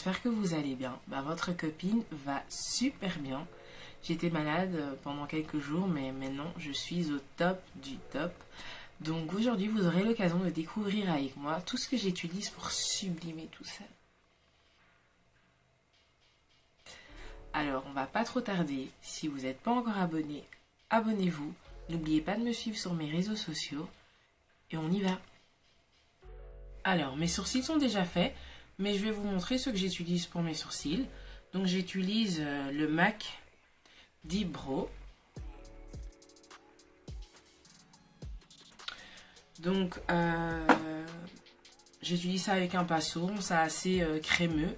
j'espère que vous allez bien. Votre copine va super bien. J'étais malade pendant quelques jours, mais maintenant je suis au top du top. Donc aujourd'hui, vous aurez l'occasion de découvrir avec moi tout ce que j'utilise pour sublimer tout ça. Alors, on va pas trop tarder. Si vous n'êtes pas encore abonné, abonnez-vous. N'oubliez pas de me suivre sur mes réseaux sociaux. Et on y va. Alors, mes sourcils sont déjà faits, mais je vais vous montrer ce que j'utilise pour mes sourcils. Donc, j'utilise le MAC Deep Brow. Donc, j'utilise ça avec un pinceau, c'est assez crémeux.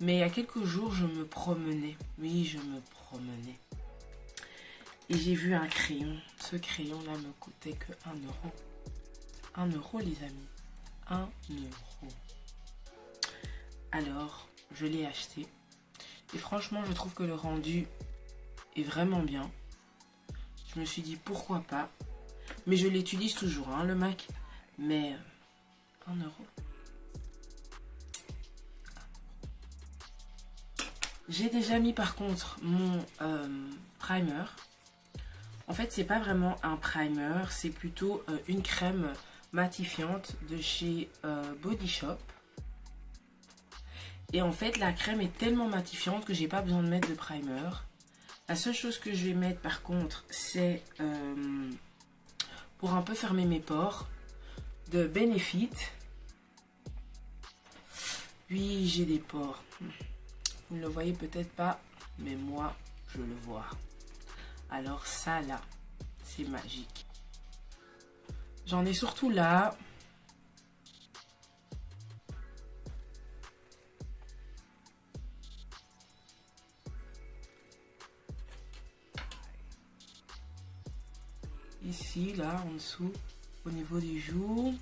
Mais il y a quelques jours, je me promenais. Oui, je me promenais. Et j'ai vu un crayon. Ce crayon-là me coûtait que 1 euro. 1 euro, les amis. 1 euro. Alors, je l'ai acheté. Et franchement, je trouve que le rendu est vraiment bien. Je me suis dit, pourquoi pas. Mais je l'utilise toujours, hein, le MAC. Mais 1 euro. J'ai déjà mis par contre mon primer. En fait, c'est pas vraiment un primer, c'est plutôt une crème matifiante de chez Body Shop. Et en fait, la crème est tellement matifiante que j'ai pas besoin de mettre de primer. La seule chose que je vais mettre par contre, c'est pour un peu fermer mes pores, de Benefit. Oui, j'ai des pores. Vous ne le voyez peut-être pas, mais moi, je le vois. Alors ça, là, c'est magique. J'en ai surtout là. Ici, là, en dessous, au niveau des joues.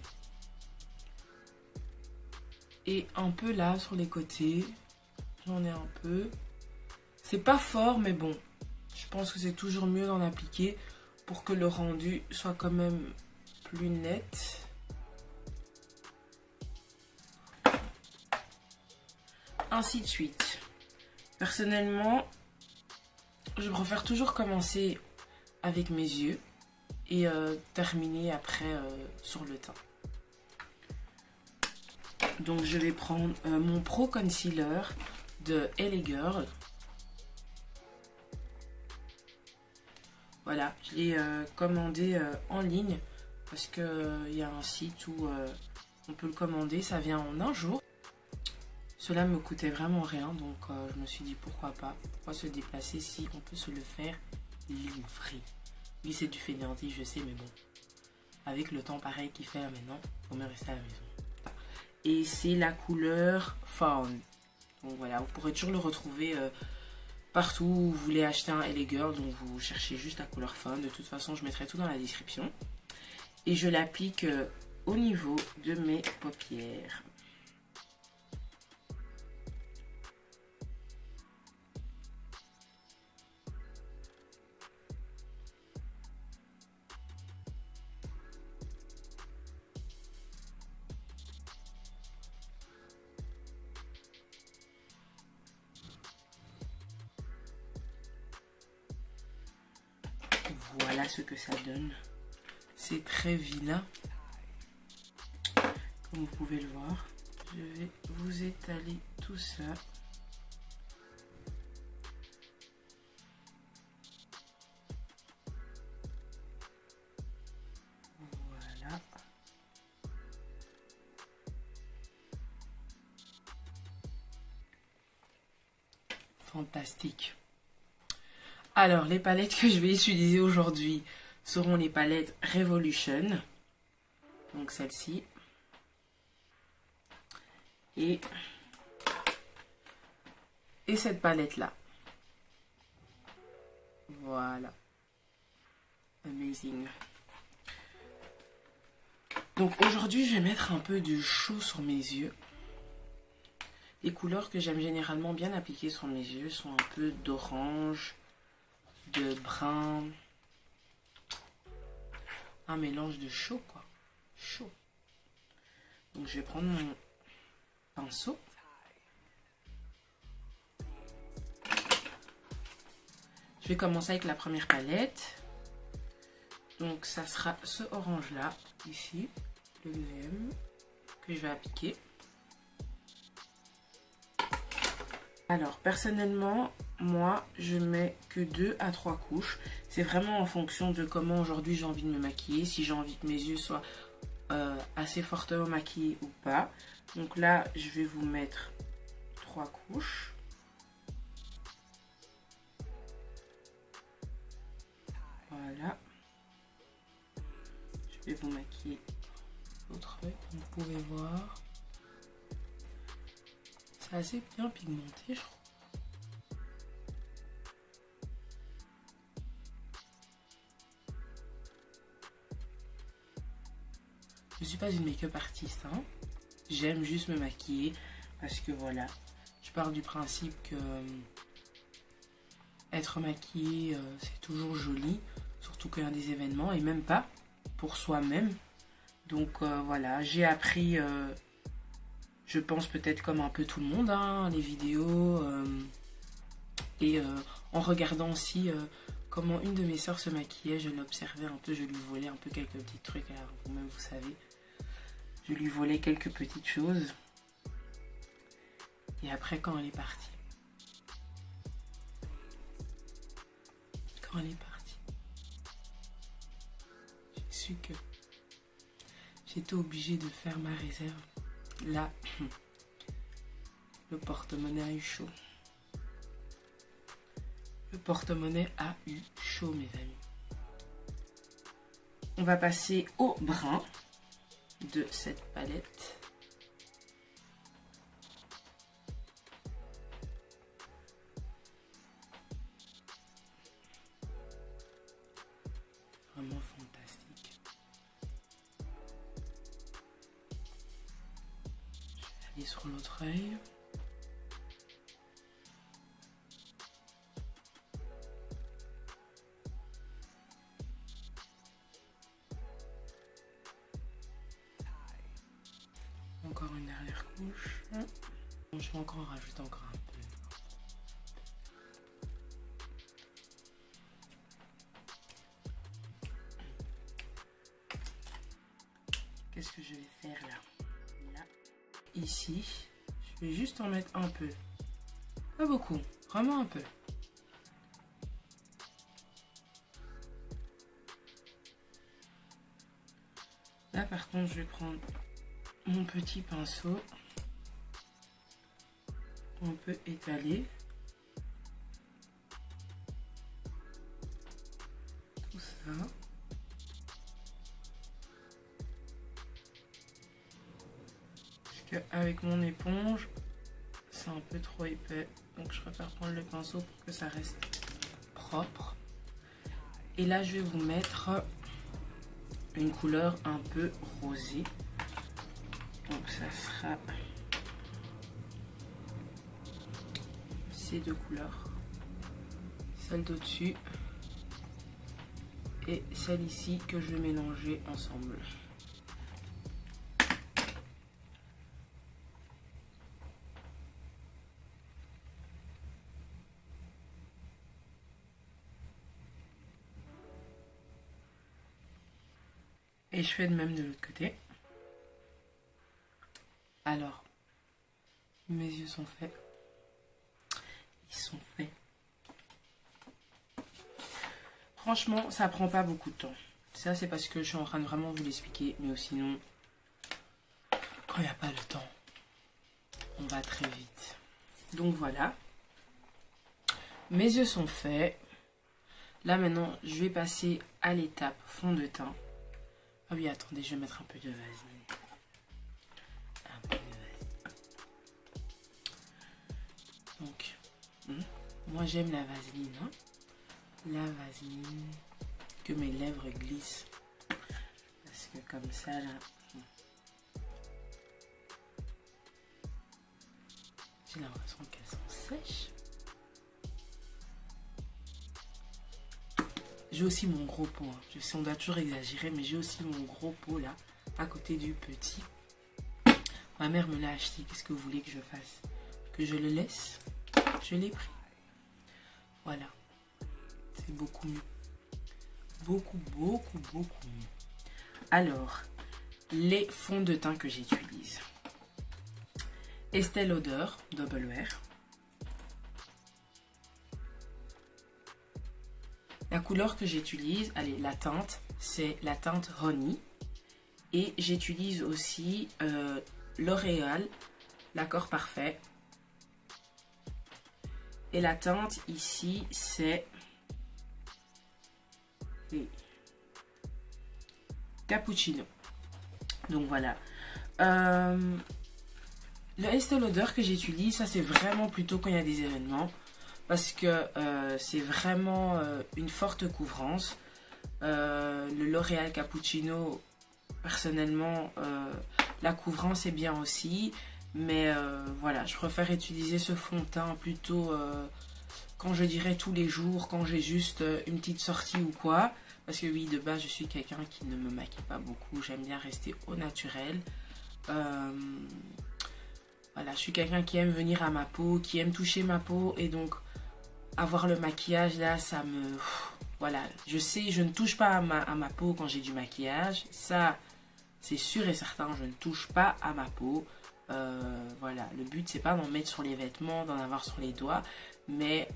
Et un peu là, sur les côtés. J'en ai un peu. C'est pas fort, mais bon. Je pense que c'est toujours mieux d'en appliquer pour que le rendu soit quand même plus net. Ainsi de suite. Personnellement, je préfère toujours commencer avec mes yeux et terminer après sur le teint. Donc je vais prendre mon Pro Concealer de LA Girl. Voilà, je l'ai commandé en ligne parce qu'il y a un site où on peut le commander, ça vient en un jour. Cela me coûtait vraiment rien, donc je me suis dit pourquoi pas, pourquoi se déplacer si on peut se le faire livrer. Oui, c'est du fainéantise, je sais, mais bon, avec le temps pareil qu'il fait là maintenant, il faut me rester à la maison. Et c'est la couleur Fawn. Donc voilà, vous pourrez toujours le retrouver partout où vous voulez acheter un LA Girl. Donc vous cherchez juste la couleur Fawn. De toute façon, je mettrai tout dans la description. Et je l'applique au niveau de mes paupières. Voilà ce que ça donne. C'est très vilain. Comme vous pouvez le voir. Je vais vous étaler tout ça. Voilà. Fantastique. Alors, les palettes que je vais utiliser aujourd'hui seront les palettes Revolution. Donc celle-ci. Et cette palette-là. Voilà. Amazing. Donc aujourd'hui, je vais mettre un peu de chaud sur mes yeux. Les couleurs que j'aime généralement bien appliquer sur mes yeux sont un peu d'orange, de brun, un mélange de chaud quoi, chaud. Donc je vais prendre mon pinceau Je vais commencer avec la première palette. Donc ça sera ce orange là, ici, le deuxième, que je vais appliquer. Alors personnellement, moi je mets que 2 à 3 couches. C'est vraiment en fonction de comment aujourd'hui j'ai envie de me maquiller. Si j'ai envie que mes yeux soient assez fortement maquillés ou pas. Donc là je vais vous mettre 3 couches. Voilà. Je vais vous maquiller l'autre œil, comme vous pouvez voir. C'est assez bien pigmenté, je trouve. Je suis pas une make-up artiste, hein. J'aime juste me maquiller parce que voilà, je pars du principe que être maquillée c'est toujours joli, surtout qu'il y a des événements et même pas pour soi-même. Donc voilà, j'ai appris, je pense peut-être comme un peu tout le monde, hein, les vidéos et en regardant aussi comment une de mes soeurs se maquillait, je l'observais un peu, je lui volais un peu quelques petits trucs, alors vous-même vous savez, je lui volais quelques petites choses. Et après quand elle est partie, j'ai su que j'étais obligée de faire ma réserve. Là, le porte-monnaie a eu chaud. Le porte-monnaie a eu chaud, mes amis. On va passer au brun de cette palette. Vraiment fantastique. Je vais aller sur l'autre œil. Encore une dernière couche. Bon, je vais encore en rajouter encore un peu. Qu'est-ce que je vais faire là? Ici, je vais juste en mettre un peu. Pas beaucoup, vraiment un peu. Là par contre, je vais prendre mon petit pinceau. On peut étaler tout ça. Parce qu'avec mon éponge, c'est un peu trop épais. Donc je préfère prendre le pinceau pour que ça reste propre. Et là, je vais vous mettre une couleur un peu rosée. Donc ça sera ces deux couleurs. Celle d'au-dessus et celle ici que je vais mélanger ensemble. Et je fais de même de l'autre côté. Alors, mes yeux sont faits. Ils sont faits. Franchement, ça prend pas beaucoup de temps. Ça, c'est parce que je suis en train de vraiment vous l'expliquer. Mais sinon, quand il n'y a pas le temps, on va très vite. Donc voilà. Mes yeux sont faits. Là, maintenant, je vais passer à l'étape fond de teint. Ah oui, attendez, je vais mettre un peu de vaseline. Un peu de vaseline. Donc, moi j'aime la vaseline. Hein. La vaseline, que mes lèvres glissent. Parce que comme ça, là... J'ai l'impression qu'elles sont sèches. J'ai aussi mon gros pot. Hein. Je sais, on doit toujours exagérer, mais j'ai aussi mon gros pot là, à côté du petit. Ma mère me l'a acheté. Qu'est-ce que vous voulez que je fasse? Que je le laisse? Je l'ai pris. Voilà. C'est beaucoup mieux. Beaucoup, beaucoup, beaucoup mieux. Alors, les fonds de teint que j'utilise. Estée Lauder Double Wear. La couleur que j'utilise, allez, la teinte, c'est la teinte Honey. Et j'utilise aussi L'Oréal, l'accord parfait. Et la teinte ici, c'est Cappuccino. Donc voilà. Le Estée Lauder que j'utilise, ça c'est vraiment plutôt quand il y a des événements. Parce que c'est vraiment une forte couvrance. Le L'Oréal Cappuccino, personnellement, la couvrance est bien aussi. Mais voilà, je préfère utiliser ce fond de teint plutôt quand je dirais tous les jours, quand j'ai juste une petite sortie ou quoi. Parce que oui, de base, je suis quelqu'un qui ne me maquille pas beaucoup. J'aime bien rester au naturel. Voilà, je suis quelqu'un qui aime venir à ma peau, qui aime toucher ma peau. Et donc, avoir le maquillage là, ça me... Voilà, je sais, je ne touche pas à ma peau quand j'ai du maquillage. Ça, c'est sûr et certain, je ne touche pas à ma peau. Voilà, le but, c'est pas d'en mettre sur les vêtements, d'en avoir sur les doigts. Mais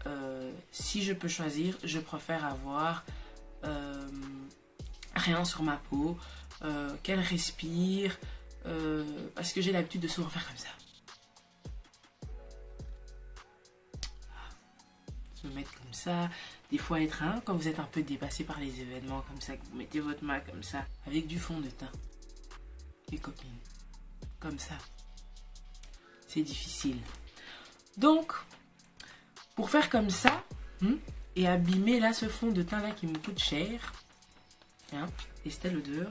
si je peux choisir, je préfère avoir rien sur ma peau, qu'elle respire. Parce que j'ai l'habitude de souvent faire comme ça. Se mettre comme ça, des fois être quand vous êtes un peu dépassé par les événements comme ça, que vous mettez votre main comme ça, avec du fond de teint, les copines, comme ça, c'est difficile. Donc, pour faire comme ça, et abîmer là ce fond de teint là qui me coûte cher, Estée Lauder,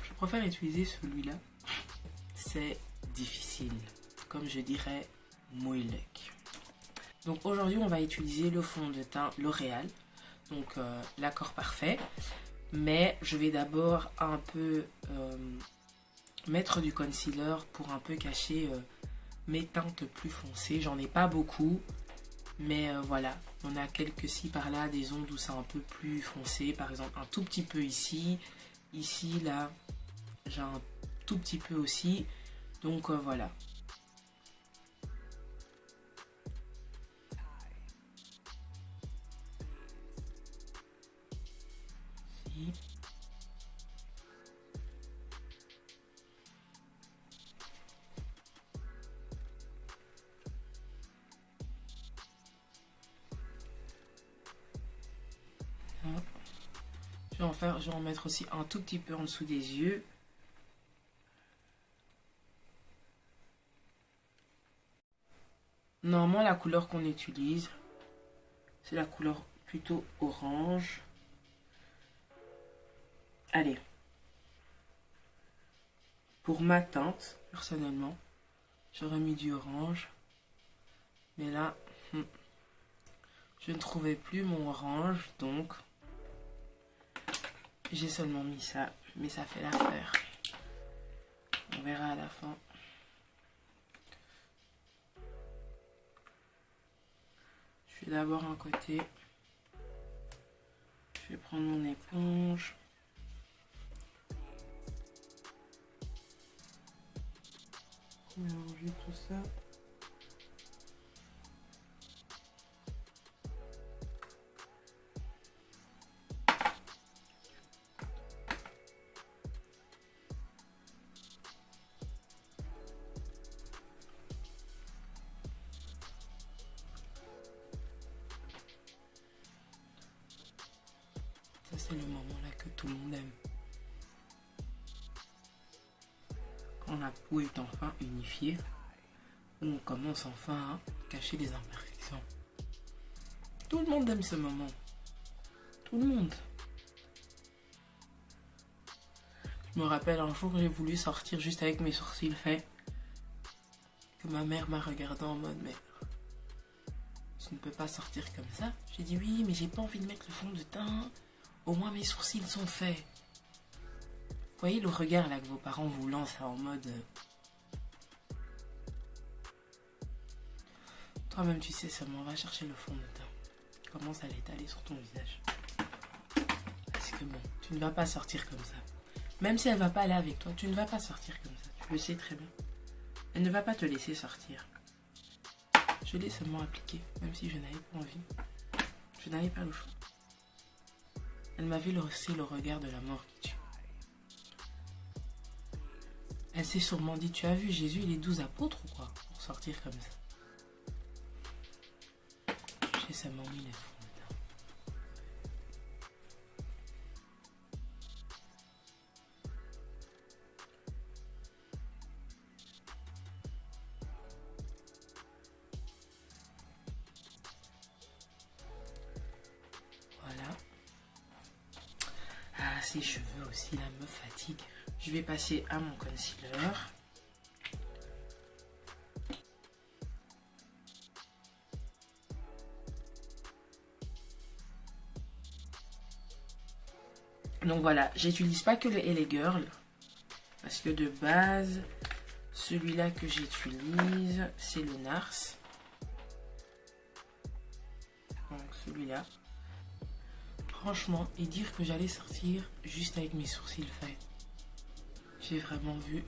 je préfère utiliser celui-là. C'est difficile, comme je dirais, moeilijk. Donc aujourd'hui, on va utiliser le fond de teint L'Oréal, donc l'accord parfait. Mais je vais d'abord un peu mettre du concealer pour un peu cacher mes teintes plus foncées. J'en ai pas beaucoup, mais voilà. On a quelques-ci par-là, des ondes où c'est un peu plus foncé. Par exemple, un tout petit peu ici. Ici, là, j'ai un tout petit peu aussi. Donc voilà. Je vais en mettre aussi un tout petit peu en dessous des yeux. Normalement, la couleur qu'on utilise, c'est la couleur plutôt orange. Allez. Pour ma teinte, personnellement, j'aurais mis du orange. Mais là, je ne trouvais plus mon orange, donc j'ai seulement mis ça. Mais ça fait l'affaire. On verra à la fin. Je vais d'abord un côté. Je vais prendre mon éponge. Mélanger tout ça. Ça, c'est le moment là que tout le monde aime. Quand la peau est enfin unifiée, on commence enfin à cacher les imperfections. Tout le monde aime ce moment. Tout le monde. Je me rappelle un jour, j'ai voulu sortir juste avec mes sourcils faits. Que ma mère m'a regardé en mode, mais tu ne peux pas sortir comme ça. J'ai dit oui, mais j'ai pas envie de mettre le fond de teint. Au moins mes sourcils sont faits. Vous voyez le regard là que vos parents vous lancent en mode... Toi-même tu sais seulement, va chercher le fond de teint. Commence à l'étaler sur ton visage. que bon, tu ne vas pas sortir comme ça. Même si elle ne va pas aller avec toi, tu ne vas pas sortir comme ça. Tu le sais très bien. Elle ne va pas te laisser sortir. Je l'ai seulement appliqué, même si je n'avais pas envie. Je n'avais pas le choix. Elle m'avait laissé le regard de la mort qui tue. Elle s'est sûrement dit, tu as vu Jésus, il est 12 apôtres ou quoi, pour sortir comme ça. J'ai seulement mis les fonds dedans. Voilà. Ah, ces cheveux aussi là me fatiguent. Je vais passer à mon concealer. Donc voilà, j'utilise pas que le LA Girl. Parce que de base, celui-là que j'utilise, c'est le NARS. Donc celui-là. Franchement, et dire que j'allais sortir juste avec mes sourcils faits. J'ai vraiment vu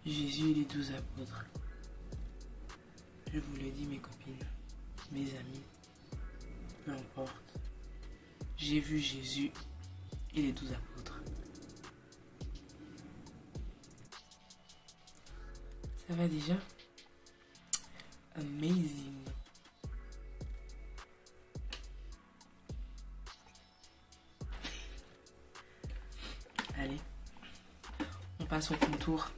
Jésus et les 12 apôtres. Je vous le dis mes copines, mes amis, peu importe. J'ai vu Jésus et les 12 apôtres. Ça va déjà? Amazing. Allez, on passe au contour.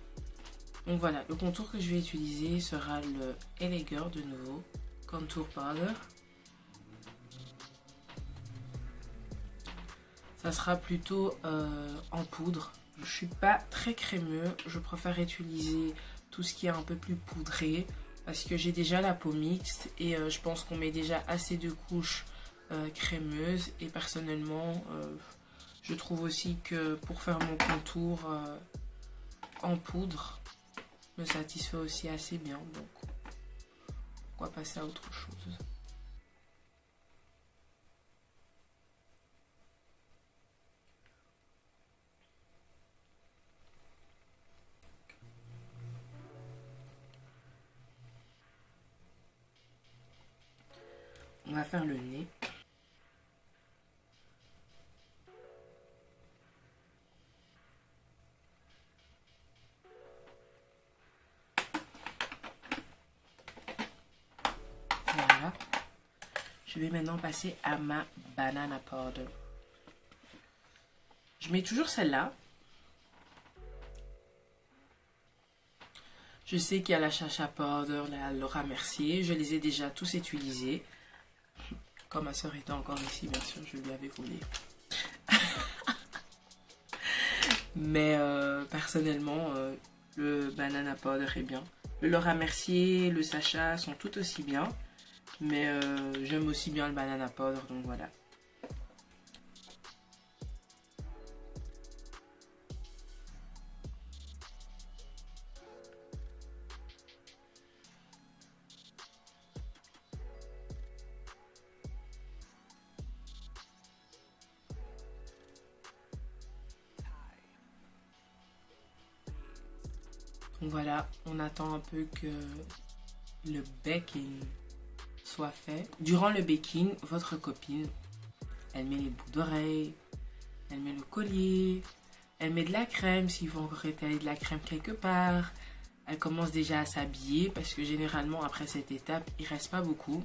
Donc voilà, le contour que je vais utiliser sera le LA Girl de nouveau, Contour Powder. Ça sera plutôt en poudre. Je suis pas très crémeux, je préfère utiliser tout ce qui est un peu plus poudré parce que j'ai déjà la peau mixte et je pense qu'on met déjà assez de couches crémeuses et personnellement je trouve aussi que pour faire mon contour en poudre me satisfait aussi assez bien, donc pourquoi passer à autre chose. On va faire le nez. Voilà. Je vais maintenant passer à ma banana powder. Je mets toujours celle-là. Je sais qu'il y a la Chacha Powder, la Laura Mercier. Je les ai déjà tous utilisés. Comme ma soeur était encore ici, bien sûr, je lui avais volé. Mais personnellement, le Banana Powder est bien. Le Laura Mercier, le Sacha sont tout aussi bien. Mais j'aime aussi bien le Banana Powder, donc voilà. Donc voilà, on attend un peu que le baking soit fait. Durant le baking, votre copine, elle met les boucles d'oreilles, elle met le collier, elle met de la crème s'il faut encore étaler de la crème quelque part. Elle commence déjà à s'habiller parce que généralement après cette étape, il reste pas beaucoup.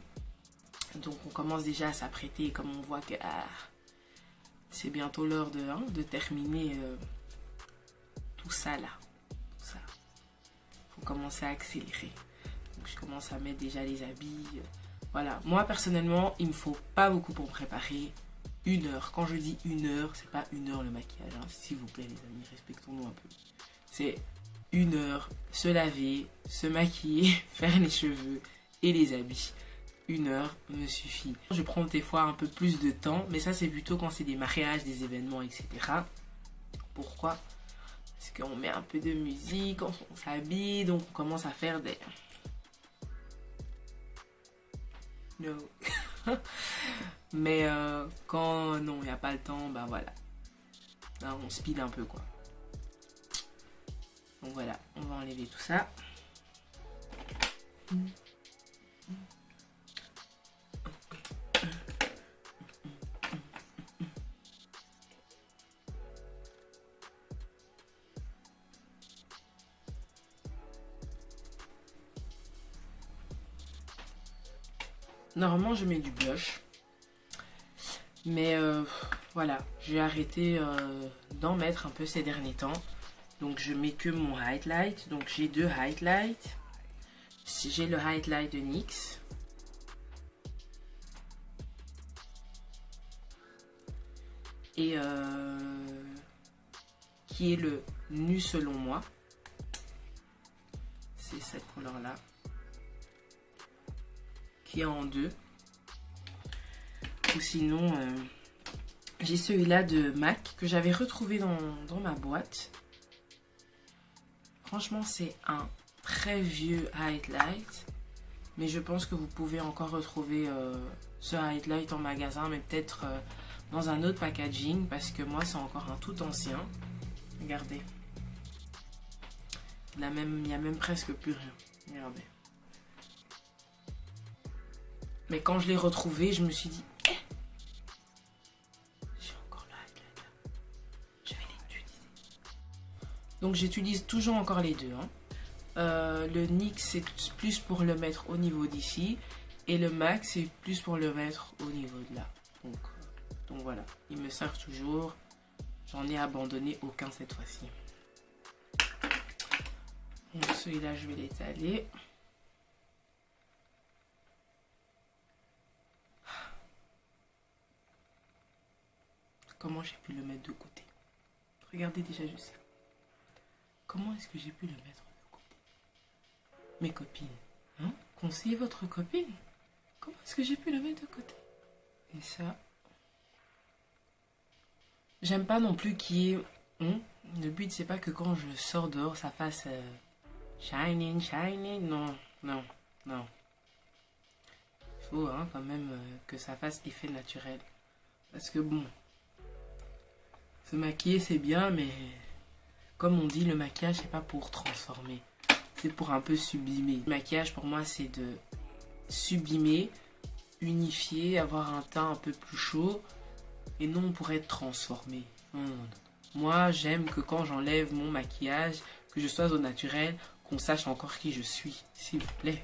Donc on commence déjà à s'apprêter et comme on voit que c'est bientôt l'heure de terminer tout ça là. Faut commencer à accélérer. Donc je commence à mettre déjà les habits. Voilà. Moi personnellement, il me faut pas beaucoup pour me préparer. 1 heure. Quand je dis 1 heure, c'est pas 1 heure le maquillage. Hein. S'il vous plaît les amis, respectons-nous un peu. C'est 1 heure, se laver, se maquiller, faire les cheveux et les habits. 1 heure me suffit. Je prends des fois un peu plus de temps, mais ça c'est plutôt quand c'est des mariages, des événements, etc. Pourquoi ? Parce qu'on met un peu de musique, on s'habille, donc on commence à faire des... No. Mais quand non, il n'y a pas le temps, bah voilà. Là, on speed un peu quoi. Donc voilà, on va enlever tout ça. Normalement, je mets du blush. Mais voilà, j'ai arrêté d'en mettre un peu ces derniers temps. Donc je mets que mon highlight. Donc j'ai deux highlights. J'ai le highlight de NYX. Et qui est le nu selon moi. C'est cette couleur là. Qui est en deux. Ou sinon, j'ai celui-là de MAC que j'avais retrouvé dans ma boîte. Franchement, c'est un très vieux highlight. Mais je pense que vous pouvez encore retrouver ce highlight en magasin. Mais peut-être dans un autre packaging. Parce que moi, c'est encore un tout ancien. Regardez. Il n'y a même presque plus rien. Regardez. Mais quand je l'ai retrouvé, je me suis dit... j'ai encore le highlight là. Je vais l'utiliser. Donc j'utilise toujours encore les deux. Hein. Le NYX, c'est plus pour le mettre au niveau d'ici. Et le MAC, c'est plus pour le mettre au niveau de là. Donc voilà. Ils me servent toujours. J'en ai abandonné aucun cette fois-ci. Donc celui-là, je vais l'étaler. Comment j'ai pu le mettre de côté? Regardez déjà juste ça. Comment est-ce que j'ai pu le mettre de côté? Mes copines, hein? Conseillez votre copine. Comment est-ce que j'ai pu le mettre de côté? Et ça... J'aime pas non plus qu'il y ait... Le but, c'est pas que quand je sors dehors, ça fasse... shining, shining. Non, non, non. Il faut hein, quand même que ça fasse effet naturel. Parce que bon... Se maquiller, c'est bien, mais... Comme on dit, le maquillage, c'est pas pour transformer. C'est pour un peu sublimer. Le maquillage, pour moi, c'est de sublimer, unifier, avoir un teint un peu plus chaud. Et non pour être transformé. Non, non, non. Moi, j'aime que quand j'enlève mon maquillage, que je sois au naturel, qu'on sache encore qui je suis. S'il vous plaît.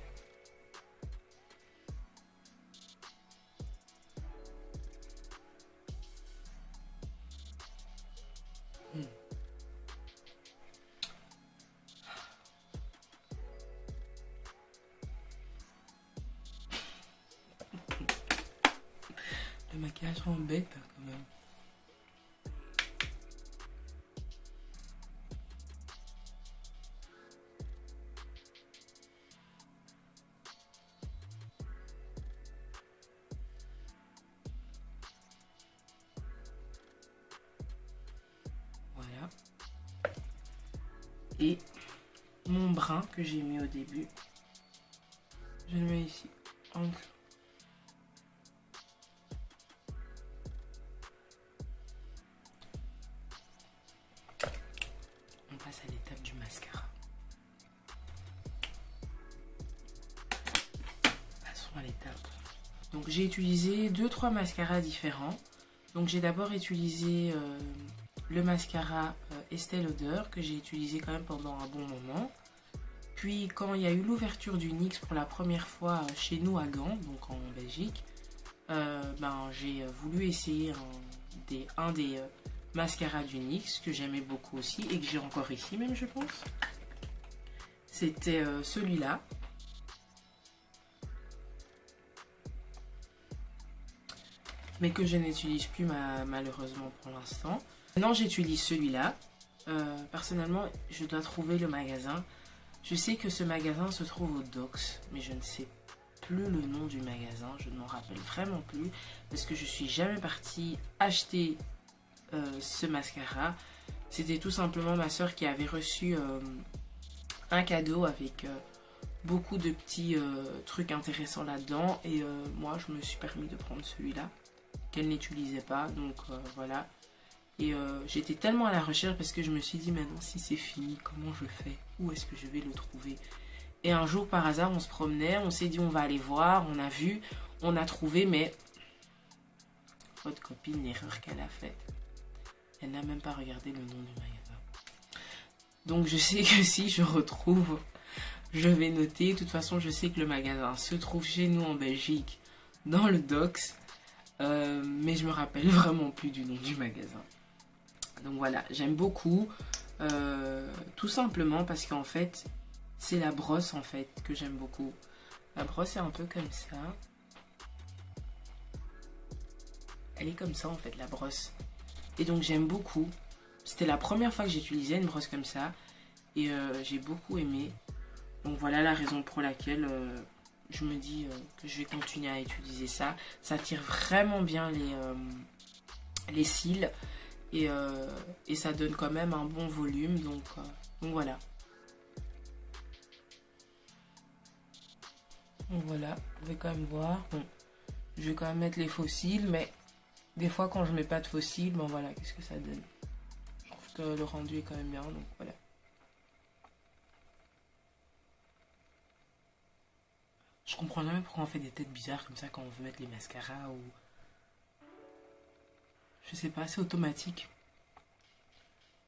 Le maquillage rend bête hein, quand même. Voilà. Et mon brin que j'ai mis au début, je le mets ici. Donc, on passe à l'étape du mascara. Passons à l'étape. Donc j'ai utilisé 2-3 mascaras différents. Donc j'ai d'abord utilisé le mascara Estée Lauder que j'ai utilisé quand même pendant un bon moment. Puis quand il y a eu l'ouverture du NYX pour la première fois chez nous à Gand, donc en Belgique, j'ai voulu essayer un des mascaras du NYX que j'aimais beaucoup aussi et que j'ai encore ici même je pense. C'était celui-là. Mais que je n'utilise plus malheureusement pour l'instant. Maintenant j'utilise celui-là. Personnellement je dois trouver le magasin. Je sais que ce magasin se trouve au Docks, mais je ne sais plus le nom du magasin, je ne m'en rappelle vraiment plus, parce que je suis jamais partie acheter ce mascara. C'était tout simplement ma soeur qui avait reçu un cadeau avec beaucoup de petits trucs intéressants là-dedans. Et moi, je me suis permis de prendre celui-là, qu'elle n'utilisait pas. Donc voilà. Et j'étais tellement à la recherche parce que je me suis dit, maintenant, si c'est fini, comment je fais? Où est-ce que je vais le trouver? Et un jour, par hasard, on se promenait, on s'est dit, on va aller voir, on a vu, on a trouvé, mais votre copine, l'erreur qu'elle a faite, elle n'a même pas regardé le nom du magasin. Donc je sais que si je retrouve, je vais noter. De toute façon, je sais que le magasin se trouve chez nous en Belgique, dans le Docks, mais je me rappelle vraiment plus du nom du magasin. Donc voilà, j'aime beaucoup, tout simplement parce qu'en fait, c'est la brosse en fait que j'aime beaucoup. La brosse est un peu comme ça. Elle est comme ça en fait, la brosse. Et donc j'aime beaucoup. C'était la première fois que j'utilisais une brosse comme ça. Et j'ai beaucoup aimé. Donc voilà la raison pour laquelle je me dis que je vais continuer à utiliser ça. Ça tire vraiment bien les cils. Et ça donne quand même un bon volume. Donc voilà. Donc voilà, vous pouvez quand même voir. Bon, je vais quand même mettre les faux cils, mais des fois quand je mets pas de faux cils, bon voilà, qu'est-ce que ça donne. Je trouve que le rendu est quand même bien, donc voilà. Je comprends jamais pourquoi on fait des têtes bizarres comme ça quand on veut mettre les mascaras ou... Je sais pas, c'est automatique.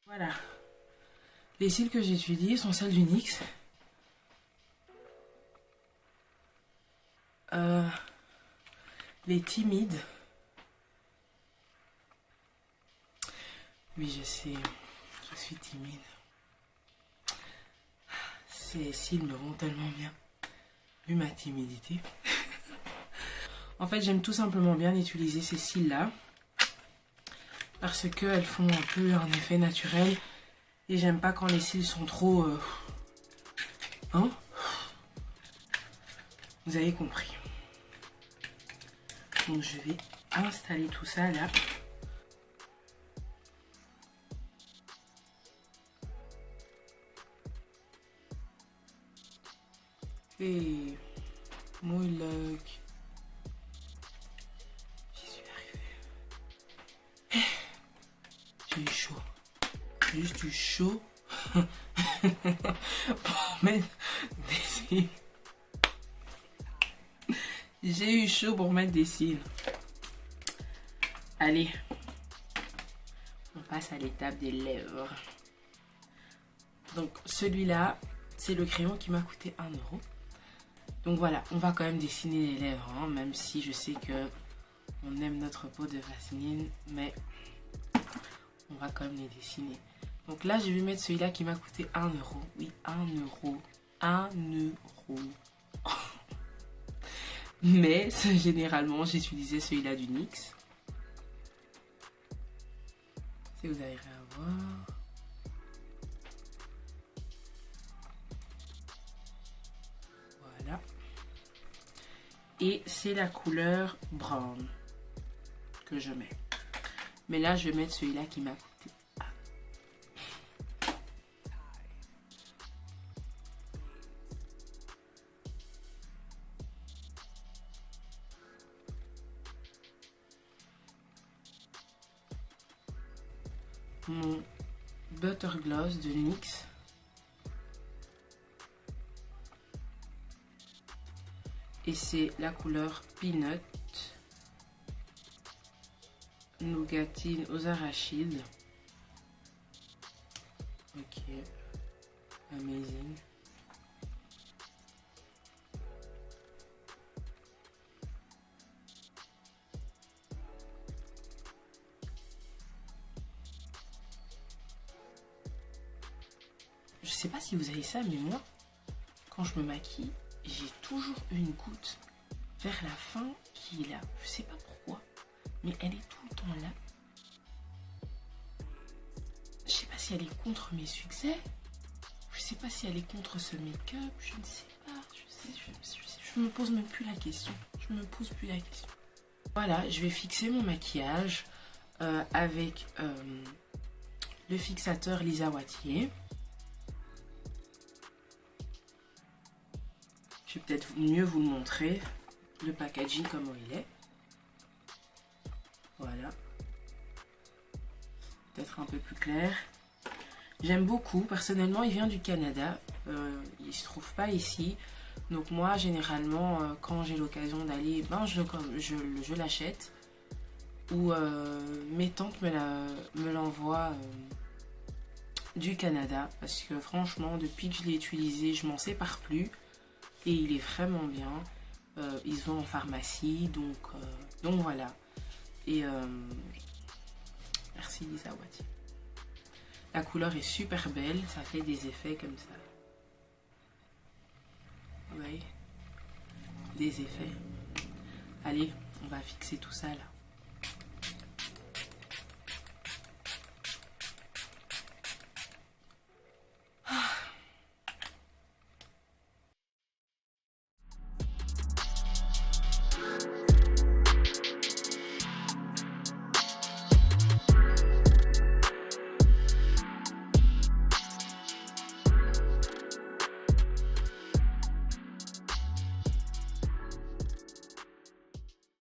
Voilà. Les cils que j'utilise sont celles du NYX. Les timides. Oui, je sais, je suis timide. Ces cils me vont tellement bien, vu ma timidité. En fait, j'aime tout simplement bien utiliser ces cils-là. Parce qu'elles font un peu un effet naturel. Et j'aime pas quand les cils sont trop... Hein? Vous avez compris. Donc je vais installer tout ça là. Et mon look. J'y suis arrivée. J'ai eu chaud. J'ai juste eu chaud pour mettre des cils. J'ai eu chaud pour mettre des cils. Allez, on passe à l'étape des lèvres. Donc celui-là, c'est le crayon qui m'a coûté 1 €. Donc voilà, on va quand même dessiner les lèvres, hein, même si je sais que on aime notre peau de vaseline, mais on va quand même les dessiner. Donc là, je vais mettre celui-là qui m'a coûté 1 €. Oui, 1 €. 1 €. Mais généralement, j'utilisais celui-là du NYX. Si vous arrivez à voir. Voilà. Et c'est la couleur brown que je mets. Mais là, je vais mettre celui-là qui m'a coûté. Mon Butter Gloss de NYX. Et c'est la couleur Peanut. Nougatine aux arachides. Ok. Amazing. Je sais pas si vous avez ça, mais moi, quand je me maquille, j'ai toujours une goutte vers la fin qui est là. Je sais pas pourquoi, mais elle est tout le temps là. Je sais pas si elle est contre mes succès. Je sais pas si elle est contre ce make-up. Je ne sais pas. Je me pose même plus la question. Je me pose plus la question. Voilà, je vais fixer mon maquillage avec le fixateur Lisa Watier. Je vais peut-être mieux vous le montrer. Le packaging comment il est. Voilà. Peut-être un peu plus clair. J'aime beaucoup. Personnellement, il vient du Canada. Il ne se trouve pas ici. Donc moi, généralement, quand j'ai l'occasion d'aller, ben, je l'achète. Ou mes tantes me l'envoient du Canada. Parce que franchement, depuis que je l'ai utilisé, je m'en sépare plus. Et il est vraiment bien. Ils se vendent en pharmacie. Donc voilà. Et merci Lisa Wati. La couleur est super belle. Ça fait des effets comme ça. Vous voyez, des effets. Allez, on va fixer tout ça là.